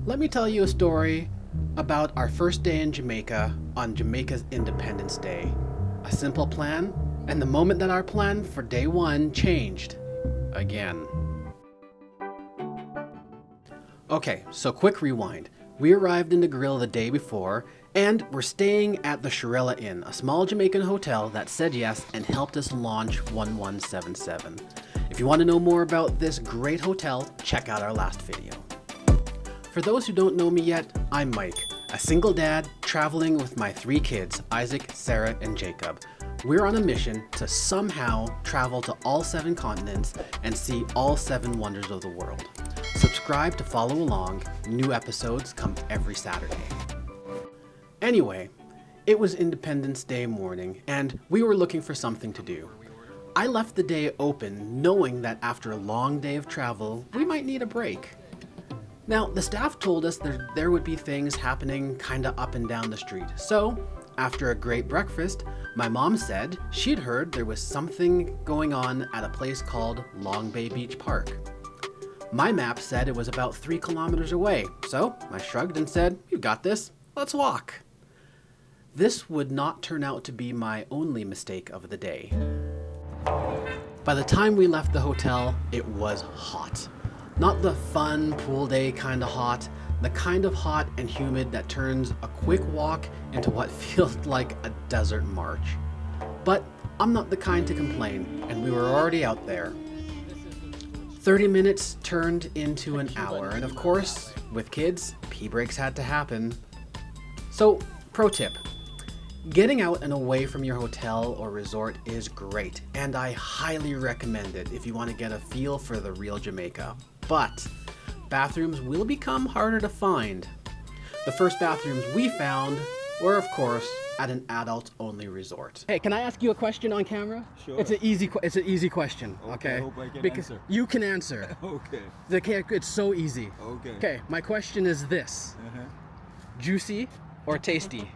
Let me tell you a story about our first day in Jamaica on Jamaica's Independence Day. A simple plan, and the moment that our plan for day one changed again. Okay, so quick rewind. We arrived in Negril the day before, and we're staying at the Shirella Inn, a small Jamaican hotel that said yes and helped us launch 1177. If you want to know more about this great hotel, check out our last video. For those who don't know me yet, I'm Mike, a single dad traveling with my 3 kids, Isaac, Sarah, and Jacob. We're on a mission to somehow travel to all 7 continents and see all 7 wonders of the world. Subscribe to follow along. New episodes come every Saturday. Anyway, it was Independence Day morning, and we were looking for something to do. I left the day open, knowing that after a long day of travel, we might need a break. Now, the staff told us there would be things happening kinda up and down the street. So, after a great breakfast, my mom said she'd heard there was something going on at a place called Long Bay Beach Park. My map said it was about 3 kilometers away, so I shrugged and said, "You got this, let's walk." This would not turn out to be my only mistake of the day. By the time we left the hotel, it was hot. Not the fun pool day kind of hot, the kind of hot and humid that turns a quick walk into what feels like a desert march. But I'm not the kind to complain, and we were already out there. 30 minutes turned into an hour, and of course, with kids, pee breaks had to happen. So, pro tip. Getting out and away from your hotel or resort is great, and I highly recommend it if you want to get a feel for the real Jamaica. But bathrooms will become harder to find. The first bathrooms we found were, of course, at an adult-only resort. Hey, can I ask you a question on camera? Sure. It's an easy question, okay? I hope I can because answer. you can answer. Okay. It's so easy. Okay. Okay, my question is this. Juicy or tasty?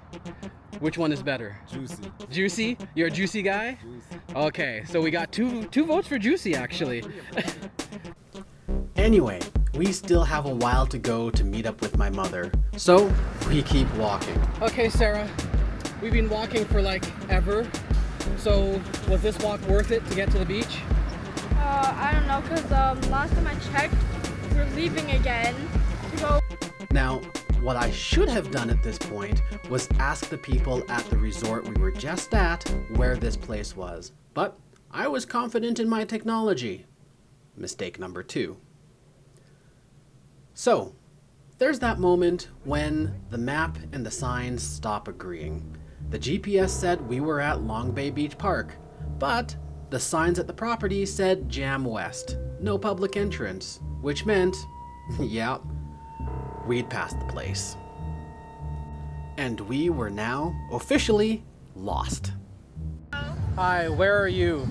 Which one is better? Juicy. Juicy? You're a juicy guy? Juicy. Okay, so we got two votes for juicy, actually. Anyway, we still have a while to go to meet up with my mother, so we keep walking. Okay, Sarah, we've been walking for like ever, so was this walk worth it to get to the beach? I don't know, because last time I checked, we're leaving again to go. Now, what I should have done at this point was ask the people at the resort we were just at where this place was, but I was confident in my technology. Mistake number 2. So, there's that moment when the map and the signs stop agreeing. The GPS said we were at Long Bay Beach Park, but the signs at the property said Jam West, no public entrance, which meant, yeah, we'd passed the place. And we were now officially lost. Hi, where are you?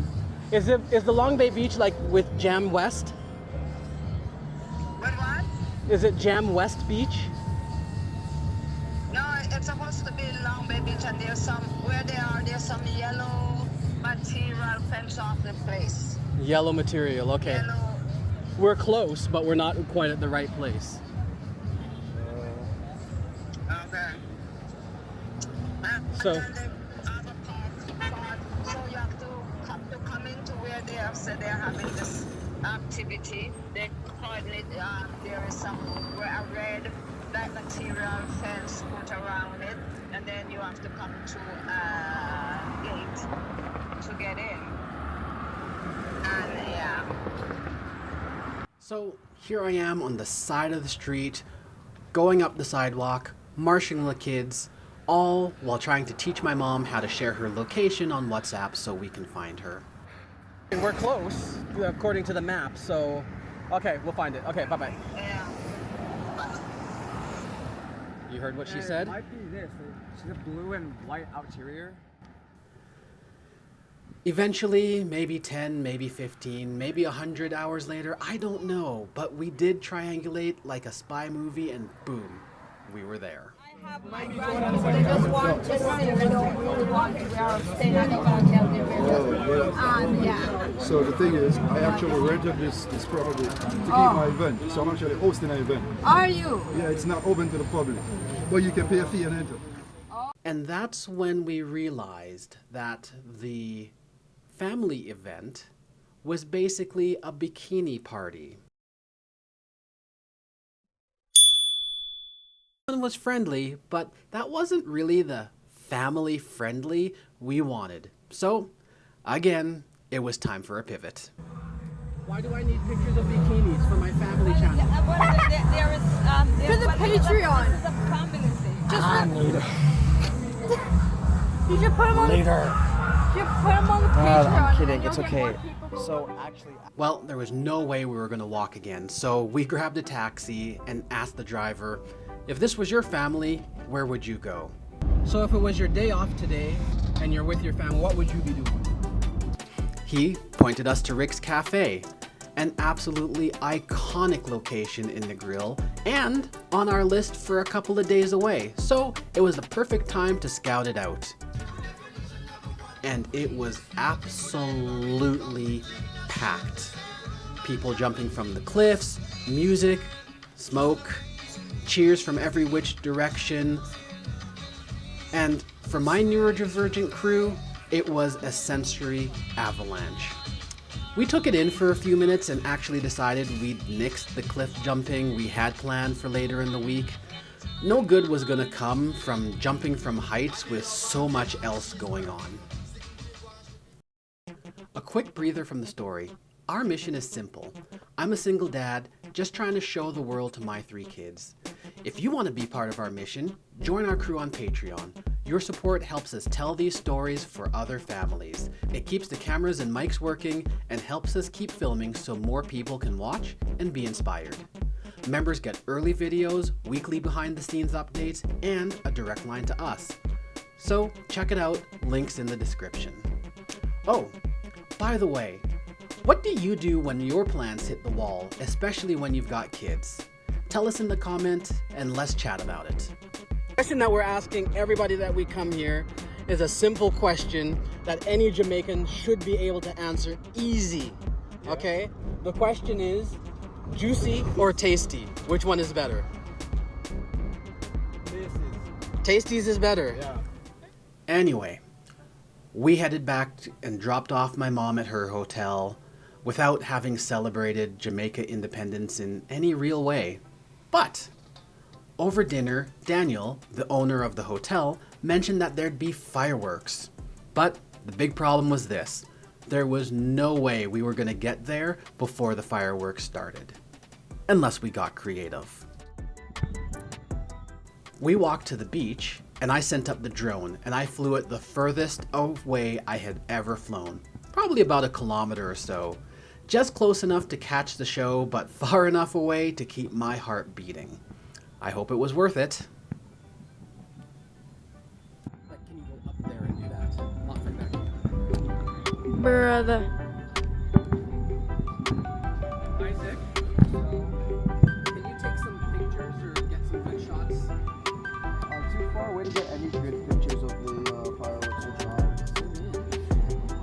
Is the Long Bay Beach like with Jam West? What? Is it Jam West Beach? No, it's supposed to be Long Bay Beach, and there's some yellow material fence off the place. Yellow material, okay. Yellow. We're close, but we're not quite at the right place. Okay. So- And then they have a park, so you have to come into where they have said they're having this activity. They currently there is some a red black material fence put around it, and then you have to come to a gate to get in. And yeah. So here I am on the side of the street, going up the sidewalk, marshalling the kids, all while trying to teach my mom how to share her location on WhatsApp so we can find her. We're close, according to the map, so okay, we'll find it. Okay, bye-bye. Yeah. You heard what she said? It might be this. See the blue and white exterior? Eventually, maybe 10, maybe 15, maybe 100 hours later, I don't know, but we did triangulate like a spy movie and boom, we were there. My grandkids, they just want to see. They don't really want to. We are staying at the hotel. Yeah. So the thing is, I actually rented this property to keep my event. So I'm actually hosting an event. Are you? Yeah, it's not open to the public, but you can pay a fee and enter. And that's when we realized that the family event was basically a bikini party. Everyone was friendly, but that wasn't really the family friendly we wanted. So, again, it was time for a pivot. Why do I need pictures of bikinis for my family channel? There is for the Patreon. This is a family thing. You should put them on later. You put them on the Patreon. I'm kidding. It's okay. So actually, Well, there was no way we were going to walk again, so we grabbed a taxi and asked the driver, if this was your family, where would you go? So if it was your day off today and you're with your family, what would you be doing? He pointed us to Rick's Café, an absolutely iconic location in Negril and on our list for a couple of days away, so it was the perfect time to scout it out. And it was absolutely packed. People jumping from the cliffs, music, smoke, cheers from every which direction. And for my neurodivergent crew, it was a sensory avalanche. We took it in for a few minutes and actually decided we'd nix the cliff jumping we had planned for later in the week. No good was gonna come from jumping from heights with so much else going on. A quick breather from the story. Our mission is simple. I'm a single dad, just trying to show the world to my 3 kids. If you want to be part of our mission, join our crew on Patreon. Your support helps us tell these stories for other families. It keeps the cameras and mics working and helps us keep filming so more people can watch and be inspired. Members get early videos, weekly behind the scenes updates, and a direct line to us. So check it out, links in the description. Oh, by the way, what do you do when your plans hit the wall, especially when you've got kids? Tell us in the comments and let's chat about it. The question that we're asking everybody that we come here is a simple question that any Jamaican should be able to answer easy. Okay? The question is, juicy or tasty? Which one is better? Tasties is better. Yeah. Anyway, we headed back and dropped off my mom at her hotel without having celebrated Jamaica independence in any real way. But over dinner, Daniel, the owner of the hotel, mentioned that there'd be fireworks. But the big problem was this. There was no way we were going to get there before the fireworks started. Unless we got creative. We walked to the beach, and I sent up the drone, and I flew it the furthest away I had ever flown. Probably about 1 kilometer or so. Just close enough to catch the show, but far enough away to keep my heart beating. I hope it was worth it. Can you go up there and do that? Not from there. Brother. Isaac, can you take some pictures or get some good shots? too far away to get any good pictures of the fireworks or shots.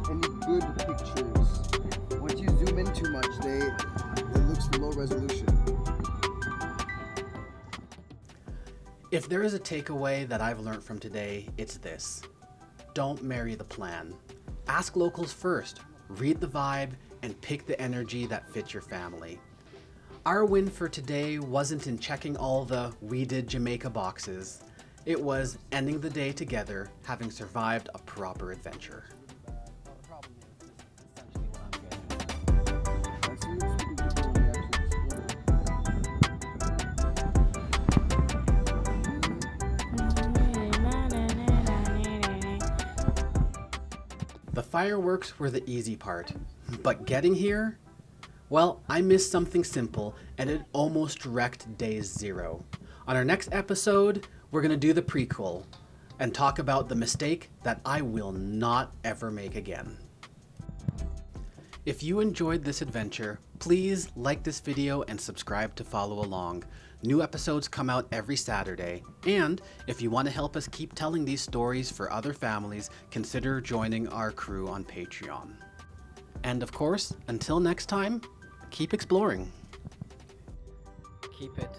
Any good pictures. Once you zoom in too much, it looks low resolution. If there is a takeaway that I've learned from today, it's this. Don't marry the plan. Ask locals first, read the vibe, and pick the energy that fits your family. Our win for today wasn't in checking all the "we did Jamaica" boxes. It was ending the day together, having survived a proper adventure. The fireworks were the easy part, but getting here? Well, I missed something simple and it almost wrecked day 0. On our next episode, we're going to do the prequel and talk about the mistake that I will not ever make again. If you enjoyed this adventure, please like this video and subscribe to follow along. New episodes come out every Saturday, and if you want to help us keep telling these stories for other families, consider joining our crew on Patreon. And of course, until next time, keep exploring. Keep it